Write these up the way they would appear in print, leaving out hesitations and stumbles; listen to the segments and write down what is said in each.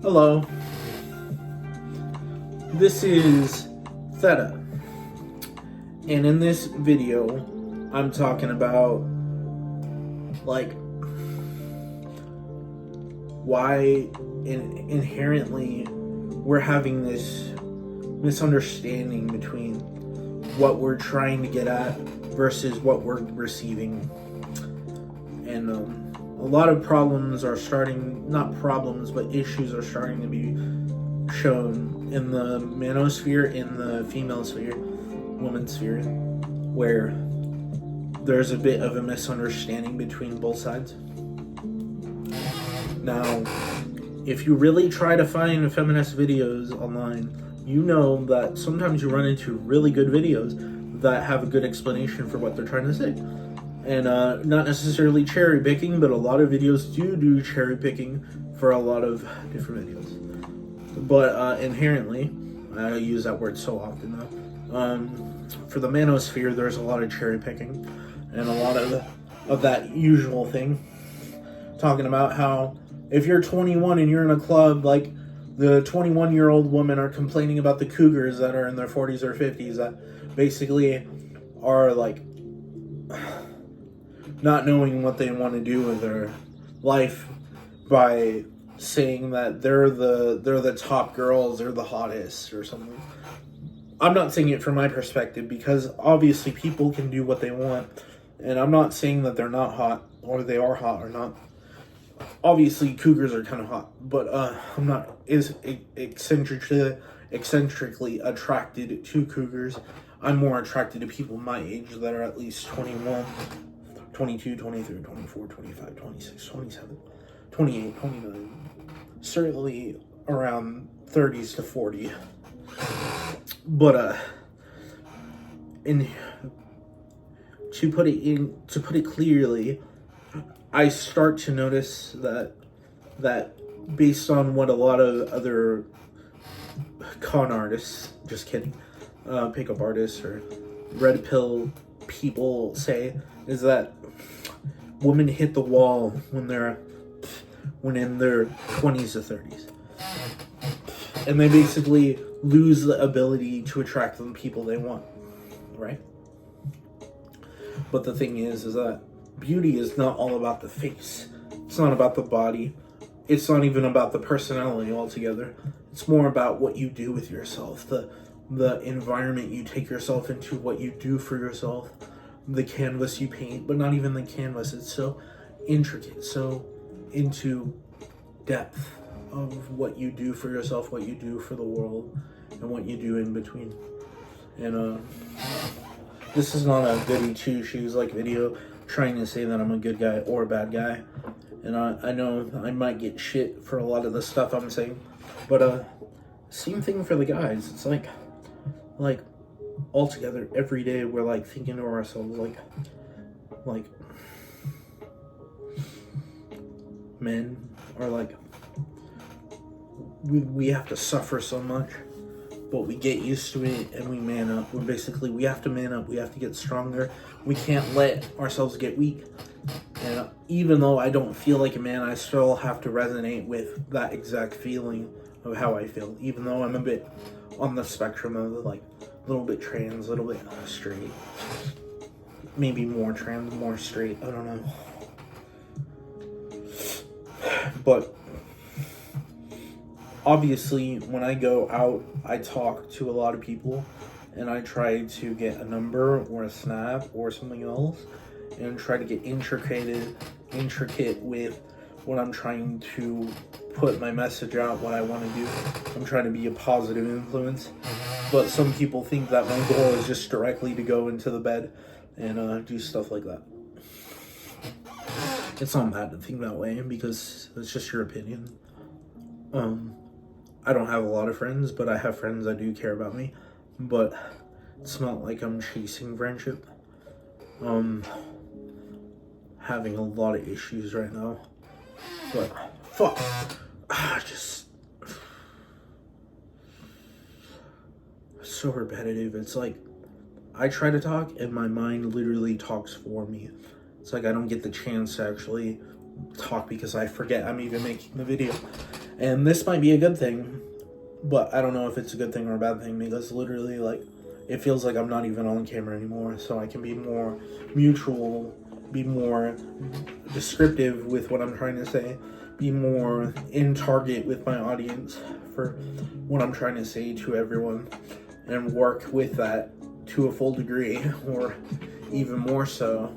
Hello, this is Theta, and in this video, I'm talking about, why inherently we're having this misunderstanding between what we're trying to get at versus what we're receiving. And a lot of problems are starting, not problems, but issues are starting to be shown in the manosphere, in the female sphere, woman sphere, where there's a bit of a misunderstanding between both sides. Now, if you really try to find feminist videos online, you know that sometimes you run into really good videos that have a good explanation for what they're trying to say. And not necessarily cherry picking, but a lot of videos do cherry picking for a lot of different videos. But inherently, I use that word so often though, for the manosphere, there's a lot of cherry picking and a lot of that usual thing, talking about how if you're 21 and you're in a club, like the 21-year-old women are complaining about the cougars that are in their 40s or 50s that basically are like not knowing what they want to do with their life by saying that they're the top girls, they're the hottest or something. I'm not saying it from my perspective because obviously people can do what they want, and I'm not saying that they're not hot or they are hot or not. Obviously cougars are kind of hot, but I'm not eccentrically attracted to cougars. I'm more attracted to people my age that are at least 21, 22, 23, 24, 25, 26, 27, 28, 29. Certainly around 30s to 40. But to put it clearly, I start to notice that based on what a lot of other con artists, just kidding, pickup artists or red pill people say, is that women hit the wall when in their 20s to 30s, and they basically lose the ability to attract the people they want, right? But the thing is that beauty is not all about the face. It's not about the body. It's not even about the personality altogether. It's more about what you do with yourself, the environment you take yourself into, what you do for yourself, the canvas you paint, but not even the canvas. It's so intricate, so into depth of what you do for yourself, what you do for the world, and what you do in between. And this is not a goody two shoes like video trying to say that I'm a good guy or a bad guy. And I know I might get shit for a lot of the stuff I'm saying, but same thing for the guys. It's like all together every day we're like thinking to ourselves like men are like, we have to suffer so much, but we get used to it and we man up. We have to man up. We have to get stronger. We can't let ourselves get weak. And even though I don't feel like a man, I still have to resonate with that exact feeling of how I feel. Even though I'm a bit on the spectrum of like a little bit trans, a little bit straight. Maybe more trans, more straight. I don't know. But obviously, when I go out, I talk to a lot of people, and I try to get a number or a snap or something else, and try to get intricate with what I'm trying to put my message out, what I want to do. I'm trying to be a positive influence, but some people think that my goal is just directly to go into the bed and do stuff like that. It's not bad to think that way because it's just your opinion. I don't have a lot of friends, but I have friends that do care about me. But it's not like I'm chasing friendship. Having a lot of issues right now. But fuck. Just so repetitive. It's like I try to talk and my mind literally talks for me. It's like I don't get the chance to actually talk because I forget I'm even making the video. And this might be a good thing, but I don't know if it's a good thing or a bad thing, because literally, like, it feels like I'm not even on camera anymore, so I can be more mutual, be more descriptive with what I'm trying to say, be more in target with my audience for what I'm trying to say to everyone, and work with that to a full degree, or even more so,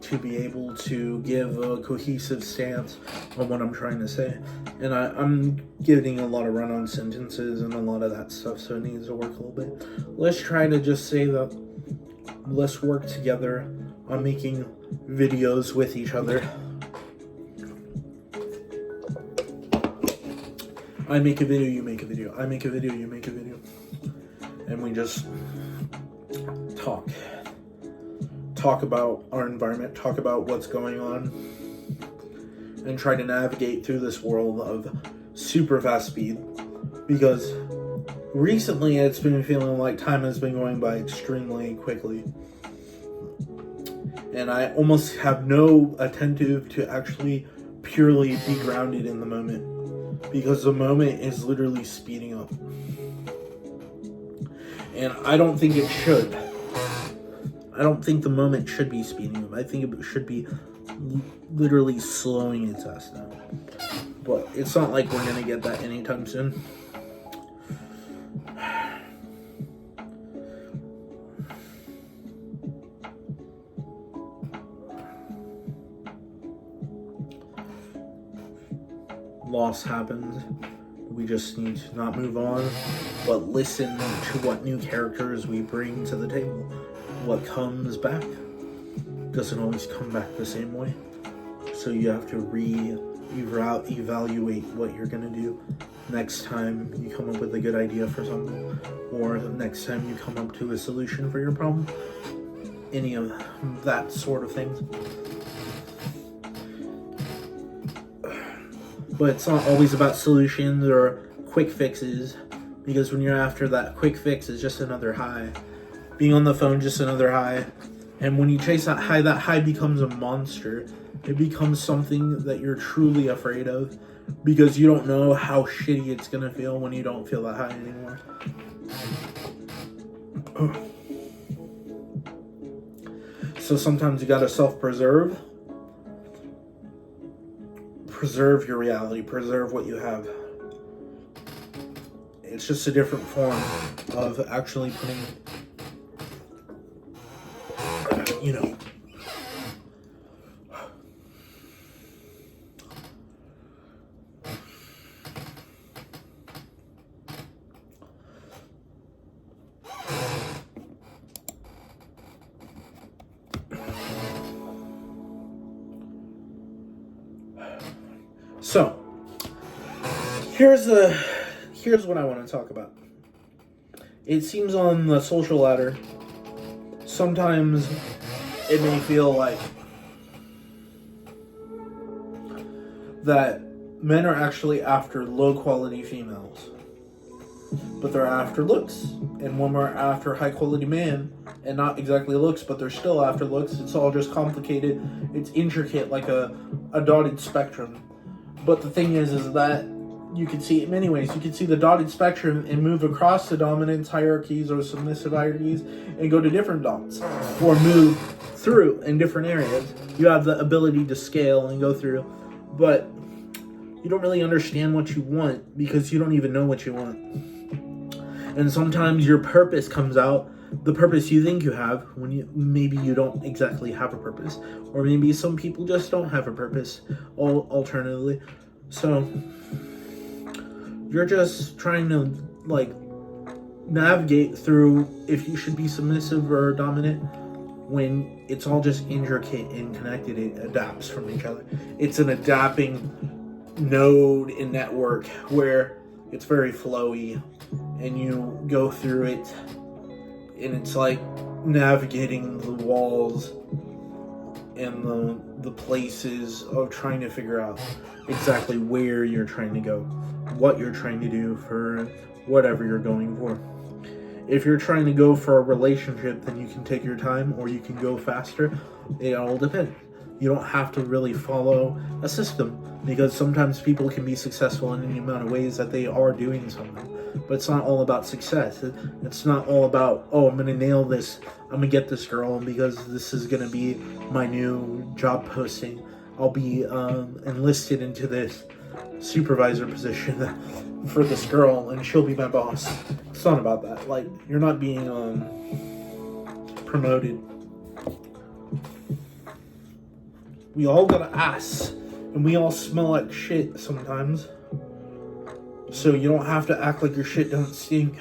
to be able to give a cohesive stance on what I'm trying to say. And I'm getting a lot of run-on sentences and a lot of that stuff, so it needs to work a little bit. Let's try to just say that let's work together on making videos with each other. I make a video, you make a video. I make a video, you make a video. And we just talk about our environment, talk about what's going on, and try to navigate through this world of super fast speed, because recently it's been feeling like time has been going by extremely quickly, and I almost have no attentive to actually purely be grounded in the moment, because the moment is literally speeding up, and I don't think it should. I don't think the moment should be speeding up. I think it should be literally slowing its ass down. But it's not like we're gonna get that anytime soon. Loss happens. We just need to not move on, but listen to what new characters we bring to the table. What comes back doesn't always come back the same way. So you have to evaluate what you're going to do next time you come up with a good idea for something, or next time you come up to a solution for your problem. Any of that sort of things. But it's not always about solutions or quick fixes, because when you're after that quick fix, it's just another high. Being on the phone, just another high. And when you chase that high becomes a monster. It becomes something that you're truly afraid of, because you don't know how shitty it's gonna feel when you don't feel that high anymore. So sometimes you gotta self-preserve. Preserve your reality, preserve what you have. It's just a different form of actually putting, So, here's what I want to talk about. It seems on the social ladder, sometimes it may feel like that men are actually after low quality females, but they're after looks, and when we're after high quality man, and not exactly looks, but they're still after looks, it's all just complicated, it's intricate like a dotted spectrum. But the thing is that you can see it in many ways. You can see the dotted spectrum and move across the dominance hierarchies or submissive hierarchies and go to different dots, or move through in different areas. You have the ability to scale and go through, but you don't really understand what you want because you don't even know what you want. And sometimes your purpose comes out, the purpose you think you have, when maybe you don't exactly have a purpose, or maybe some people just don't have a purpose, alternatively. So you're just trying to navigate through if you should be submissive or dominant, when it's all just intricate and connected. It adapts from each other. It's an adapting node and network where it's very flowy and you go through it, and it's like navigating the walls and the places of trying to figure out exactly where you're trying to go, what you're trying to do for whatever you're going for. If you're trying to go for a relationship, then you can take your time, or you can go faster. It all depends. You don't have to really follow a system, because sometimes people can be successful in any amount of ways that they are doing something. But it's not all about success. It's not all about, oh, I'm going to nail this. I'm going to get this girl because this is going to be my new job posting. I'll be enlisted into this supervisor position for this girl and she'll be my boss. It's not about that. Like, you're not being promoted. We all got an ass and we all smell like shit sometimes. So you don't have to act like your shit doesn't stink.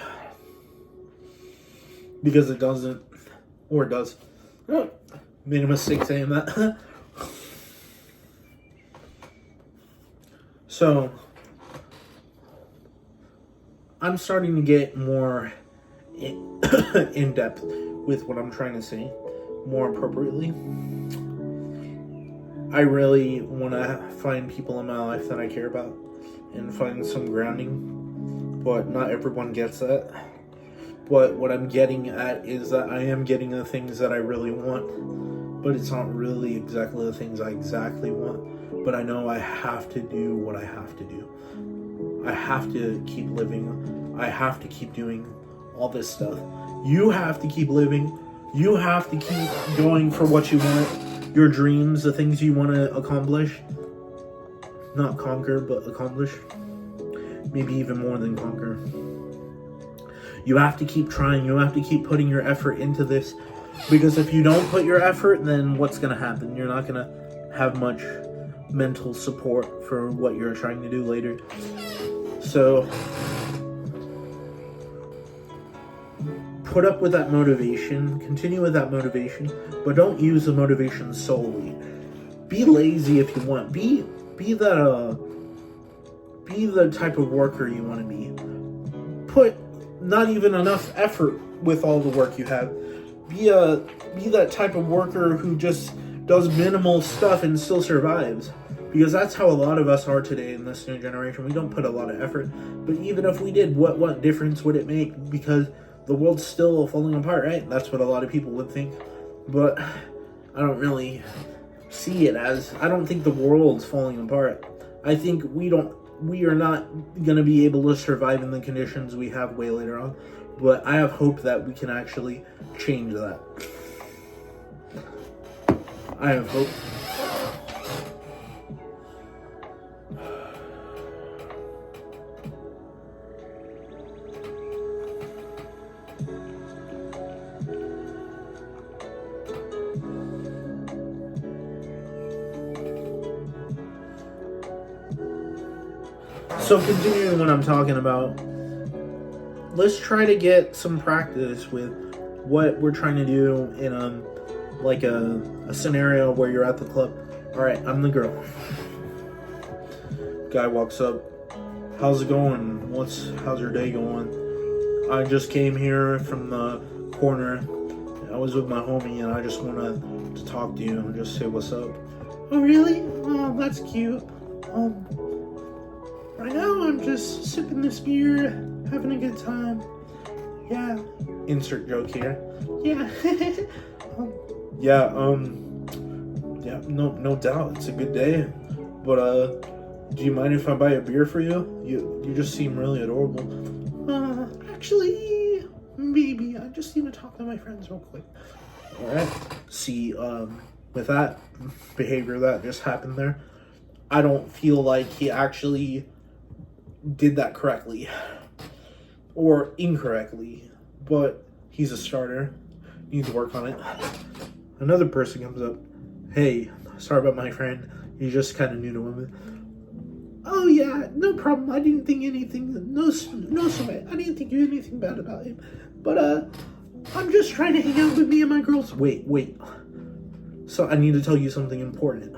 Because it doesn't. Or it does. Oh, made a mistake saying that. So, I'm starting to get more in depth with what I'm trying to say, more appropriately. I really want to find people in my life that I care about and find some grounding, but not everyone gets that. But what I'm getting at is that I am getting the things that I really want, but it's not really exactly the things I exactly want. But I know I have to do what I have to do. I have to keep living. I have to keep doing all this stuff. You have to keep living. You have to keep going for what you want. Your dreams, the things you want to accomplish. Not conquer, but accomplish. Maybe even more than conquer. You have to keep trying. You have to keep putting your effort into this. Because if you don't put your effort, then what's going to happen? You're not going to have much mental support for what you're trying to do later. So put up with that motivation, continue with that motivation, but don't use the motivation solely. Be lazy if you want. Be the type of worker you want to be. Put not even enough effort with all the work you have. Be that type of worker who just does minimal stuff and still survives. Because that's how a lot of us are today in this new generation. We don't put a lot of effort. But even if we did, what difference would it make? Because the world's still falling apart, right? That's what a lot of people would think. But I don't really see it as... I don't think the world's falling apart. I think we are not going to be able to survive in the conditions we have way later on. But I have hope that we can actually change that. I have hope. So continuing what I'm talking about, let's try to get some practice with what we're trying to do in a scenario where you're at the club. All right, I'm the girl. Guy walks up. How's it going? How's your day going? I just came here from the corner. I was with my homie and I just wanted to talk to you and just say what's up. Oh really? Oh, that's cute. Right now I'm just sipping this beer, having a good time. Yeah. Insert joke here. Yeah. Yeah, no doubt. It's a good day. But do you mind if I buy a beer for you? You just seem really adorable. Actually, maybe. I just need to talk to my friends real quick. Alright. See, with that behavior that just happened there, I don't feel like he actually did that correctly or incorrectly, but he's a starter. Needs to work on it. Another person comes up. Hey, sorry about my friend. He's just kind of new to women. Oh yeah, no problem. I didn't think anything. No sweat. I didn't think anything bad about him. But I'm just trying to hang out with me and my girls. Wait. So I need to tell you something important.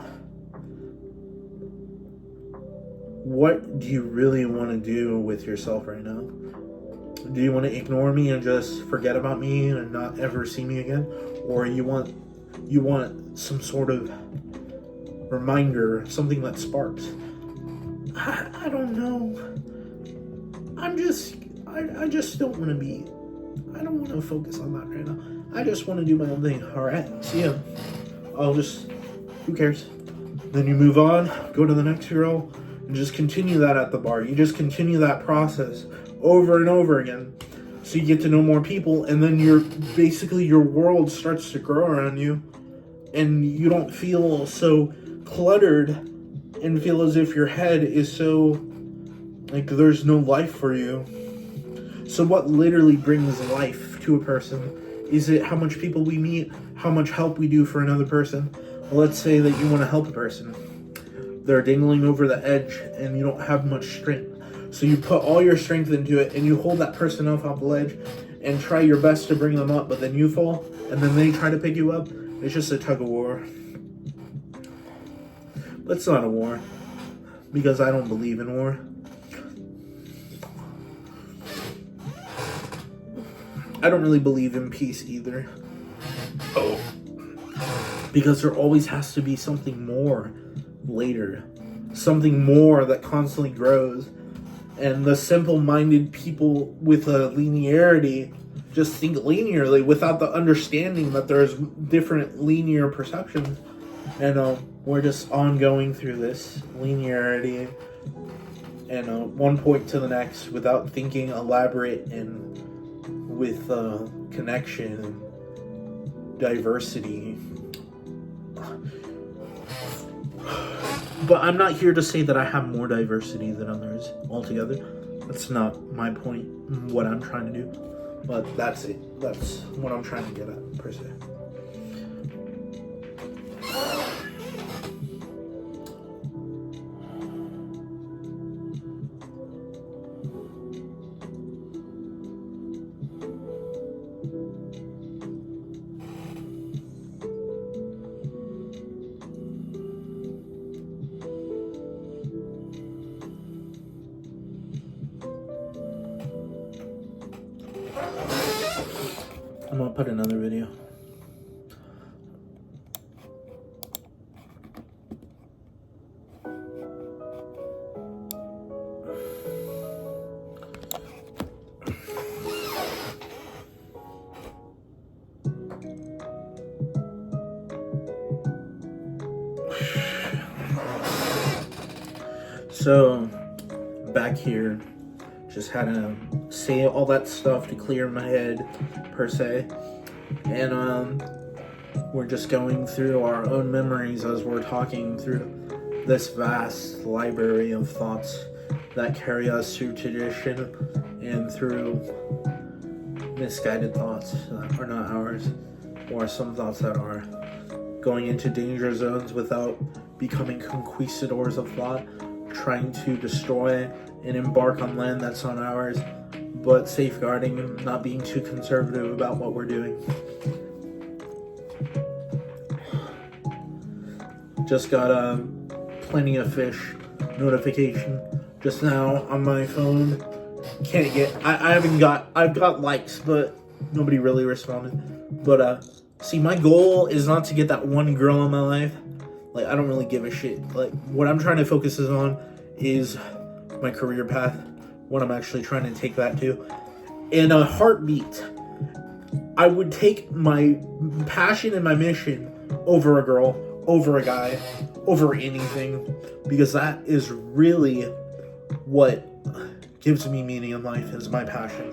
What do you really want to do with yourself right now? Do you want to ignore me and just forget about me and not ever see me again? Or you want some sort of reminder, something that sparks? I don't know. I just don't want to be... I don't want to focus on that right now. I just want to do my own thing. Alright, see ya. I'll just Who cares? Then you move on, go to the next girl, and just continue that at the bar. You just continue that process over and over again. So you get to know more people, and then your world starts to grow around you, and you don't feel so cluttered and feel as if your head is so like there's no life for you. So what literally brings life to a person? Is it how much people we meet, how much help we do for another person? Well, let's say that you want to help a person. They're dangling over the edge and you don't have much strength. So you put all your strength into it and you hold that person up off the ledge and try your best to bring them up, but then you fall and then they try to pick you up. It's just a tug of war. But it's not a war, because I don't believe in war. I don't really believe in peace either. Because there always has to be something more later. Something more that constantly grows. And the simple-minded people with a linearity just think linearly without the understanding that there's different linear perceptions. And we're just ongoing through this linearity and one point to the next without thinking elaborate and with connection and diversity. But I'm not here to say that I have more diversity than others altogether. That's not my point, what I'm trying to do. But that's it. That's what I'm trying to get at, per se. I'm gonna put another video. So, back here, just had to say all that stuff to clear my head, per se. And we're just going through our own memories as we're talking through this vast library of thoughts that carry us through tradition and through misguided thoughts that are not ours, or some thoughts that are, going into danger zones without becoming conquistadors of thought, trying to destroy and embark on land that's not ours, but safeguarding and not being too conservative about what we're doing. Just got a Plenty of Fish notification just now on my phone. Can't get, I've got likes, but nobody really responded. But see, my goal is not to get that one girl in my life. Like, I don't really give a shit. Like, what I'm trying to focus on is my career path, what I'm actually trying to take that to. In a heartbeat, I would take my passion and my mission over a girl, over a guy, over anything, because that is really what gives me meaning in life, is my passion.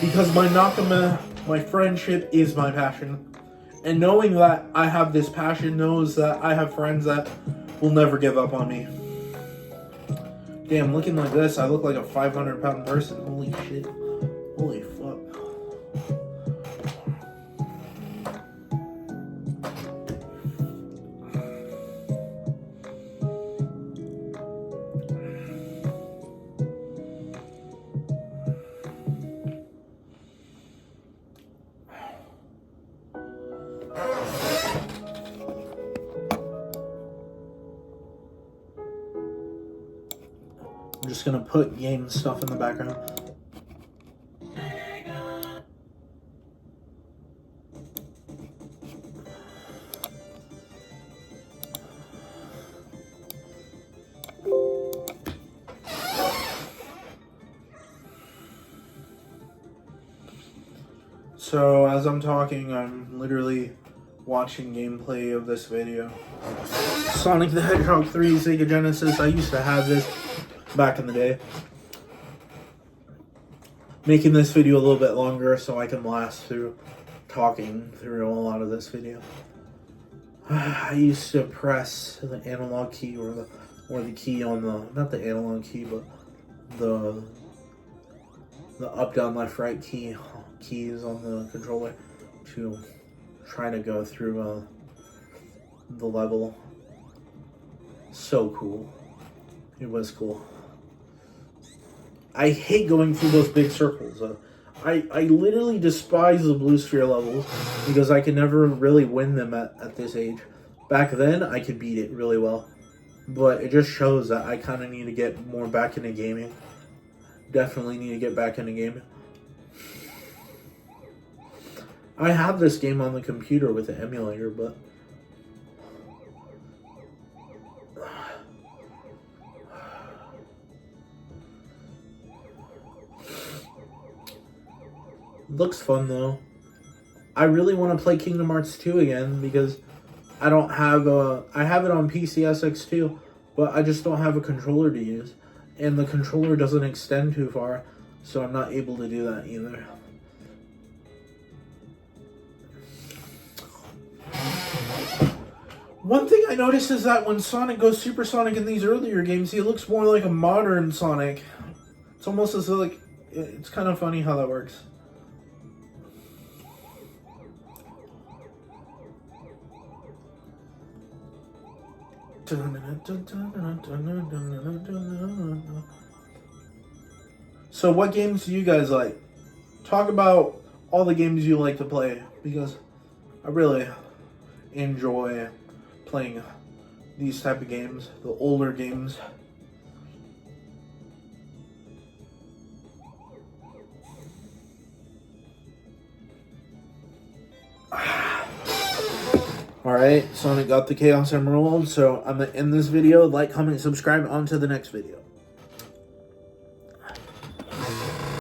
Because my nakama, my friendship, is my passion. And knowing that I have this passion knows that I have friends that will never give up on me. Damn, looking like this, I look like a 500-pound person. Holy shit. Holy fuck. I'm just gonna put game stuff in the background. So as I'm talking, I'm literally watching gameplay of this video. Sonic the Hedgehog 3 Sega Genesis. I used to have this back in the day. Making this video a little bit longer so I can last through talking through a lot of this video. I used to press the analog key or the key on the, not the analog key, but the up, down, left, right keys on the controller to try to go through the level. So cool. It was cool. I hate going through those big circles. I literally despise the blue sphere levels because I can never really win them at this age. Back then, I could beat it really well. But it just shows that I kind of need to get more back into gaming. Definitely need to get back into gaming. I have this game on the computer with the emulator, but looks fun though. I really want to play Kingdom Hearts 2 again because I don't have I have it on PCSX2, but I just don't have a controller to use. And the controller doesn't extend too far, so I'm not able to do that either. One thing I noticed is that when Sonic goes supersonic in these earlier games, he looks more like a modern Sonic. It's almost as though, like, it's kind of funny how that works. So what games do you guys like? Talk about all the games you like to play, because I really enjoy playing these type of games, the older games. Alright, Sonic got the Chaos Emerald, so I'm going to end this video. Like, comment, subscribe, on to the next video.